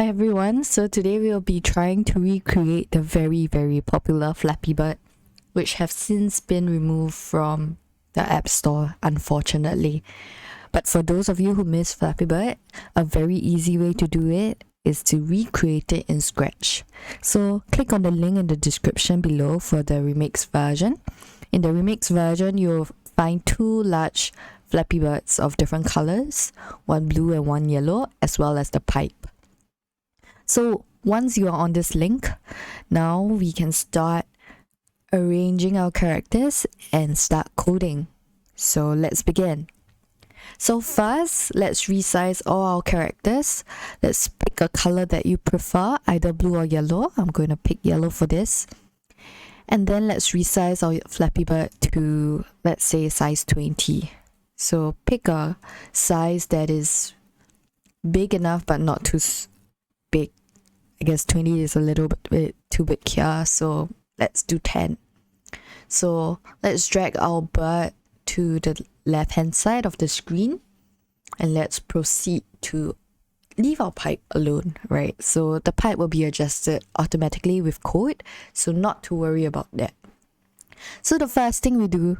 Hi everyone, so today we'll be trying to recreate the very popular Flappy Bird, which have since been removed from the App Store, unfortunately. But for those of you who miss Flappy Bird, a very easy way to do it is to recreate it in Scratch. So click on the link in the description below for the remix version. In the remix version, you'll find two large Flappy Birds of different colors, one blue and one yellow, as well as the pipe. So once you are on this link, now we can start arranging our characters and start coding. So let's begin. So first, let's resize all our characters. Let's pick a color that you prefer, either blue or yellow. I'm going to pick yellow for this. And then let's resize our Flappy Bird to, let's say, size 20. So pick a size that is big enough but not too big. I guess 20 is a little bit too big here, so let's do 10. So let's drag our bird to the left hand side of the screen and let's proceed to leave our pipe alone, right? So the pipe will be adjusted automatically with code, so not to worry about that. So the first thing we will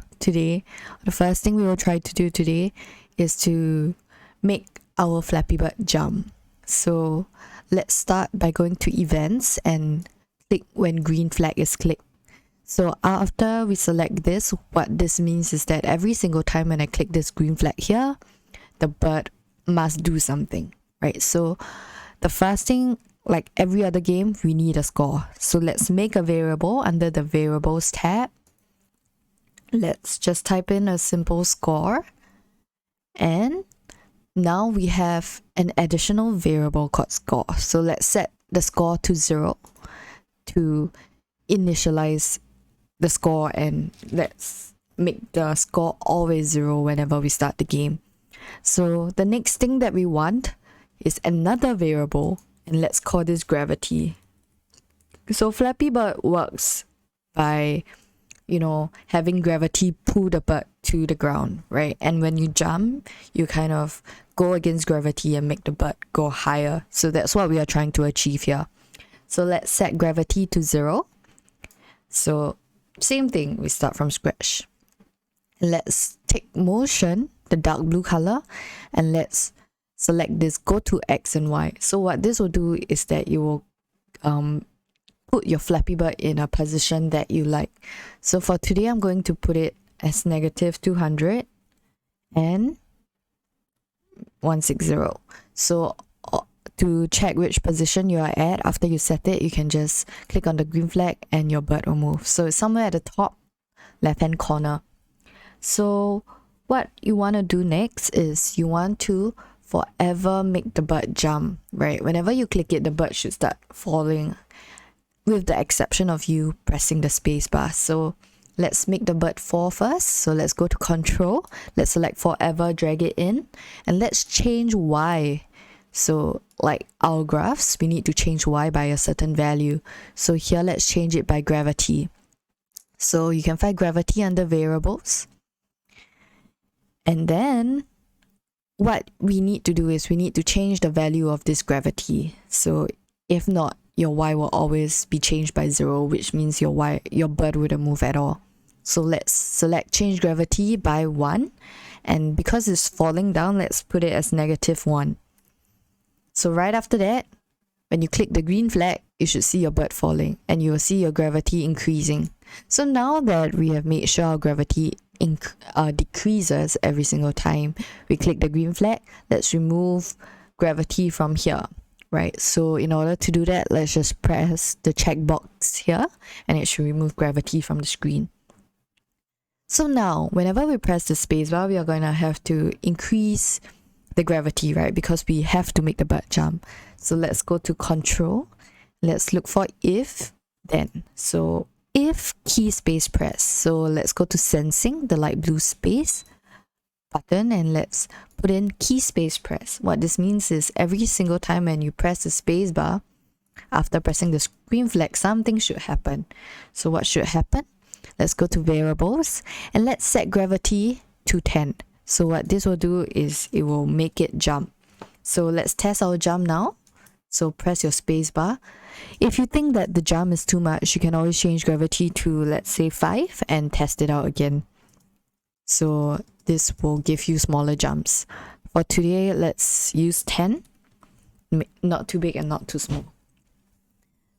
try to do today is to make our Flappy Bird jump. So let's start by going to events and click when green flag is clicked. So after we select this, what this means is that every single time when I click this green flag here, the bird must do something, right? So the first thing, like every other game, we need a score. So let's make a variable under the variables tab. Let's just type in a simple score, and now we have an additional variable called score. So let's set the score to 0 to initialize the score, and let's make the score always 0 whenever we start the game. So the next thing that we want is another variable, and let's call this gravity. So Flappy Bird works by having gravity pull the bird to the ground, right? And when you jump, you kind of go against gravity and make the bird go higher. So that's what we are trying to achieve here. So let's set gravity to 0. So same thing, we start from scratch. Let's take motion, the dark blue color, and let's select this, go to X and Y. So what this will do is that you will put your Flappy Bird in a position that you like. So for today, I'm going to put it as -200 and 160. So to check which position you are at, after you set it, you can just click on the green flag and your bird will move. So it's somewhere at the top left hand corner. So what you want to do next is you want to forever make the bird jump, right? Whenever you click it, the bird should start falling, with the exception of you pressing the space bar. So let's make the bird fall first. So let's go to control, let's select forever, drag it in, and let's change Y. So like our graphs, we need to change Y by a certain value. So here, let's change it by gravity. So you can find gravity under variables. And then what we need to do is we need to change the value of this gravity. So if not, your Y will always be changed by 0, which means your bird wouldn't move at all. So let's select change gravity by 1, and because it's falling down, let's put it as -1. So right after that, when you click the green flag, you should see your bird falling and you will see your gravity increasing. So now that we have made sure our gravity decreases every single time we click the green flag, let's remove gravity from here. Right, so in order to do that, let's just press the checkbox here and it should remove gravity from the screen. So now, whenever we press the spacebar, we are going to have to increase the gravity, right? Because we have to make the bird jump. So let's go to control. Let's look for if, then. So if key space press. So let's go to sensing, the light blue space button, and let's put in key space press. What this means is every single time when you press the space bar, after pressing the green flag, something should happen. So what should happen? Let's go to variables and let's set gravity to 10. So what this will do is it will make it jump. So let's test our jump now. So press your space bar. If you think that the jump is too much, you can always change gravity to, let's say, 5 and test it out again. So this will give you smaller jumps. For today, let's use 10. Not too big and not too small.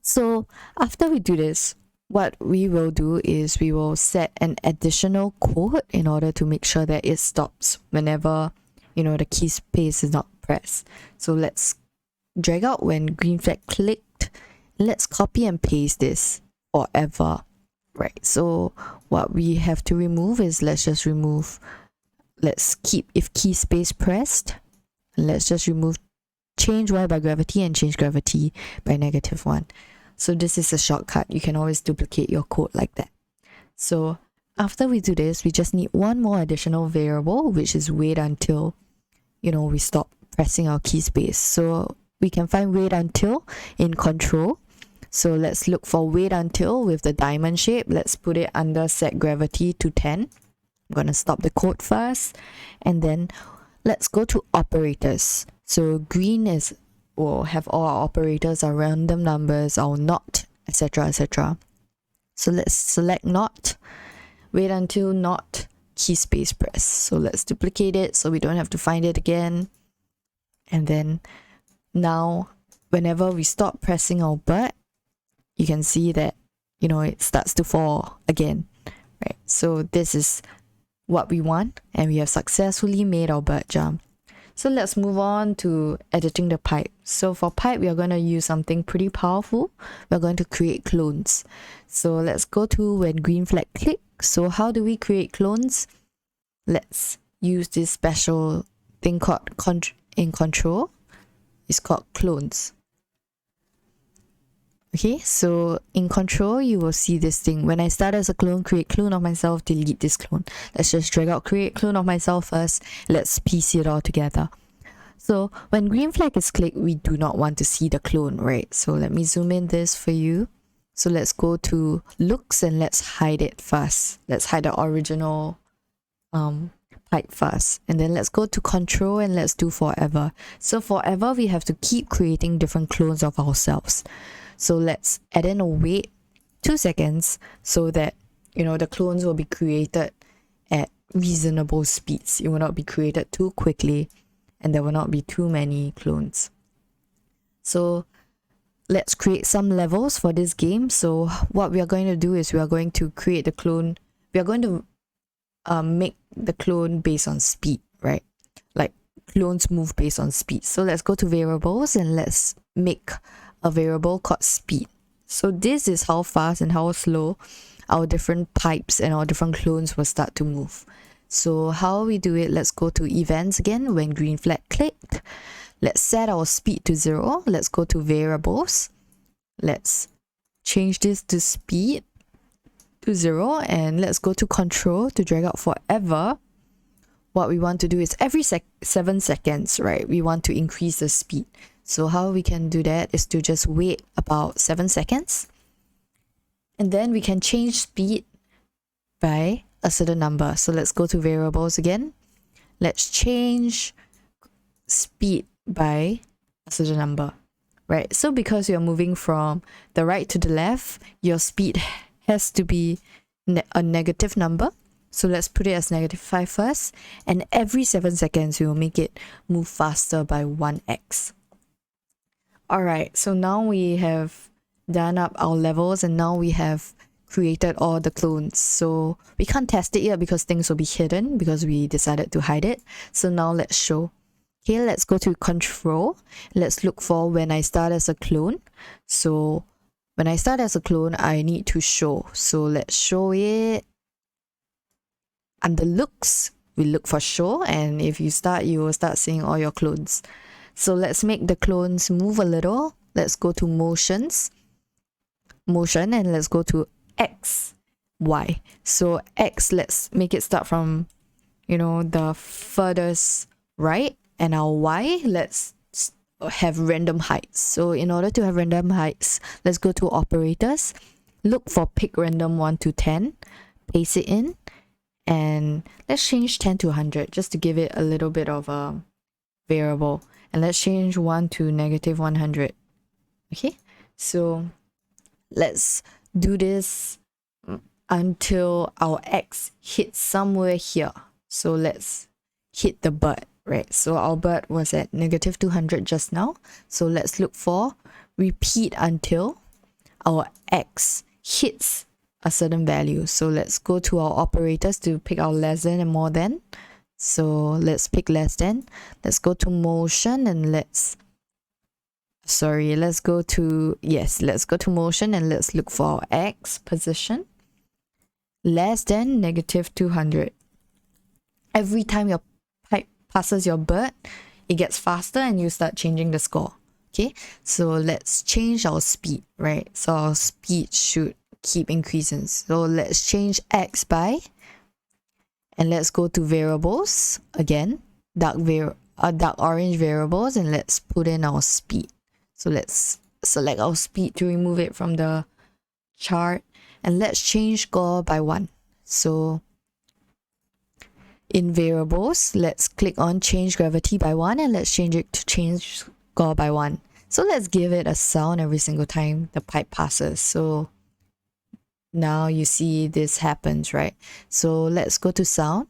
So after we do this, what we will do is we will set an additional code in order to make sure that it stops whenever, the key space is not pressed. So let's drag out when green flag clicked. Let's copy and paste this forever. Right, so what we have to remove is, let's keep if key space pressed. Let's just remove change y by gravity and change gravity by -1. So this is a shortcut. You can always duplicate your code like that. So after we do this, we just need one more additional variable, which is wait until, we stop pressing our key space. So we can find wait until in control. So let's look for wait until with the diamond shape. Let's put it under set gravity to 10. I'm going to stop the code first. And then let's go to operators. So green will have all our operators, our random numbers, our not, etc, etc. So let's select not, wait until not, key space press. So let's duplicate it so we don't have to find it again. And then now whenever we stop pressing our bird, you can see that, it starts to fall again, right? So this is what we want, and we have successfully made our bird jump. So let's move on to editing the pipe. So for pipe, we are going to use something pretty powerful. We're going to create clones. So let's go to when green flag click. So how do we create clones? Let's use this special thing called in control. It's called clones. Okay, so in control, you will see this thing. When I start as a clone, create clone of myself, delete this clone. Let's just drag out create clone of myself first. Let's piece it all together. So when green flag is clicked, we do not want to see the clone, right? So let me zoom in this for you. So let's go to looks and let's hide it first. Let's hide the original pipe first. And then let's go to control and let's do forever. So forever, we have to keep creating different clones of ourselves. So let's add in a wait 2 seconds so that, the clones will be created at reasonable speeds. It will not be created too quickly and there will not be too many clones. So let's create some levels for this game. So what we are going to do is we are going to create the clone. We are going to make the clone based on speed, right? Like clones move based on speed. So let's go to variables and let's make a variable called speed. So this is how fast and how slow our different pipes and our different clones will start to move. So how we do it, let's go to events again when green flag clicked. Let's set our speed to 0. Let's go to variables. Let's change this to speed to 0 and let's go to control to drag out forever. What we want to do is every 7 seconds, right? We want to increase the speed. So how we can do that is to just wait about 7 seconds. And then we can change speed by a certain number. So let's go to variables again. Let's change speed by a certain number, right? So because you're moving from the right to the left, your speed has to be a negative number. So let's put it as -5 first. And every 7 seconds, we will make it move faster by 1x. Alright, so now we have done up our levels and now we have created all the clones. So we can't test it yet because things will be hidden because we decided to hide it. So now let's show. Okay, let's go to control. Let's look for when I start as a clone. So when I start as a clone, I need to show. So let's show it. Under looks, we look for show, and if you start, you will start seeing all your clones. So let's make the clones move a little. Let's go to motion, and let's go to X, Y. So X, let's make it start from, the furthest right, and our Y, let's have random heights. So in order to have random heights, let's go to operators, look for pick random 1 to 10, paste it in, and let's change 10 to 100 just to give it a little bit of a variable. And let's change 1 to -100. Okay, so let's do this until our X hits somewhere here. So let's hit the bird, right? So our bird was at negative 200 just now. So let's look for repeat until our X hits a certain value. So let's go to our operators to pick our less than and more than. So let's pick less than. Let's go to motion and let's go to motion and let's look for our X position less than negative 200. Every time your pipe passes your bird, it gets faster and you start changing the score. Okay, so let's change our speed, right? So our speed should keep increasing. So let's change X by, and let's go to variables again, dark orange variables, and let's put in our speed. So let's select our speed to remove it from the chart, and let's change score by 1. So in variables, let's click on change gravity by 1 and let's change it to change score by 1. So let's give it a sound every single time the pipe passes. So now you see this happens, right? So let's go to sound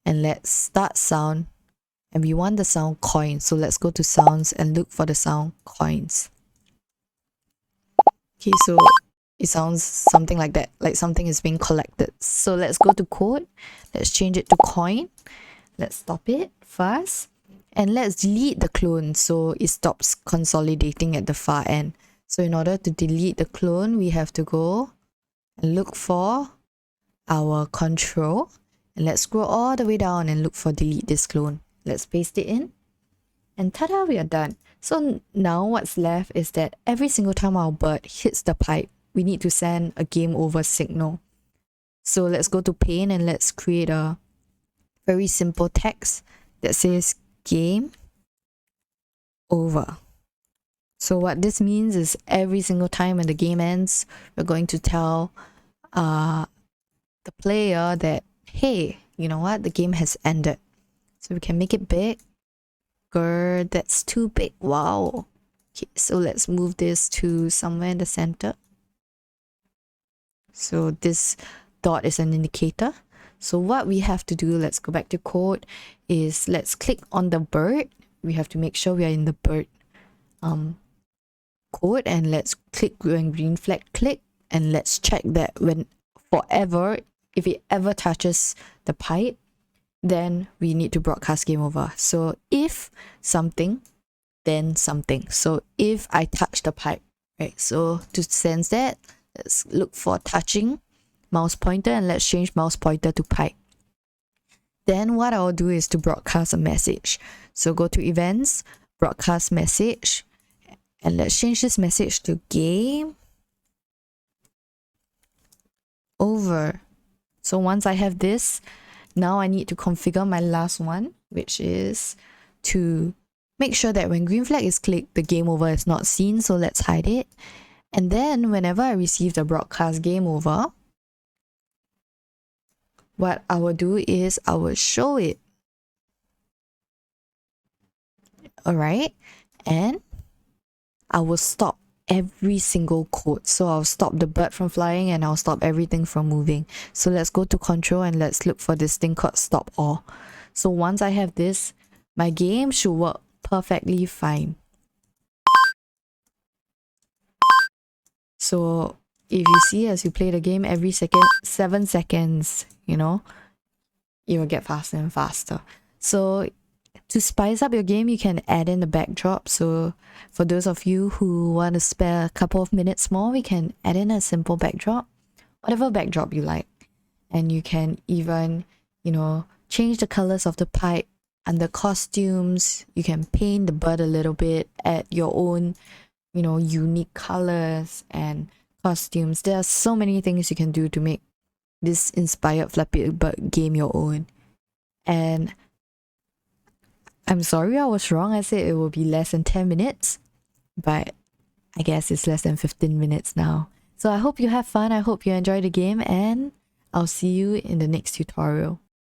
and let's start sound, and we want the sound coin. So let's go to sounds and look for the sound coins. Okay, so it sounds something like that, like something is being collected. So let's go to code, let's change it to coin, let's stop it first, and let's delete the clone so it stops consolidating at the far end. So in order to delete the clone, we have to go and look for our control, and let's scroll all the way down and look for delete this clone. Let's paste it in, and ta-da, we are done. So now what's left is that every single time our bird hits the pipe, we need to send a game over signal. So let's go to pane and let's create a very simple text that says game over. So what this means is every single time when the game ends, we're going to tell the player that, hey, you know what, the game has ended. So we can make it big. That's too big. Wow. Okay, so let's move this to somewhere in the center. So this dot is an indicator. So what we have to do, let's go back to code, is let's click on the bird. We have to make sure we are in the bird code, and let's click when green flag click, and let's check that if it ever touches the pipe, then we need to broadcast game over. So if something, then something. So if I touch the pipe, right? So to sense that, let's look for touching mouse pointer and let's change mouse pointer to pipe. Then what I'll do is to broadcast a message. So go to events, broadcast message, and let's change this message to game over. So once I have this, now I need to configure my last one, which is to make sure that when green flag is clicked, the game over is not seen. So let's hide it. And then whenever I receive the broadcast game over, what I will do is I will show it. Alright, and I will stop every single code. So I'll stop the bird from flying and I'll stop everything from moving. So let's go to control and let's look for this thing called stop all. So once I have this, my game should work perfectly fine. So if you see, as you play the game, every 7 seconds, you know, it will get faster and faster. So to spice up your game, you can add in the backdrop. So for those of you who want to spare a couple of minutes more, we can add in a simple backdrop, whatever backdrop you like. And you can even, you know, change the colors of the pipe and the costumes. You can paint the bird a little bit, add your own, you know, unique colors and costumes. There are so many things you can do to make this inspired Flappy Bird game your own. And I'm sorry I was wrong. I said it will be less than 10 minutes, but I guess it's less than 15 minutes now. So I hope you have fun. I hope you enjoy the game, and I'll see you in the next tutorial.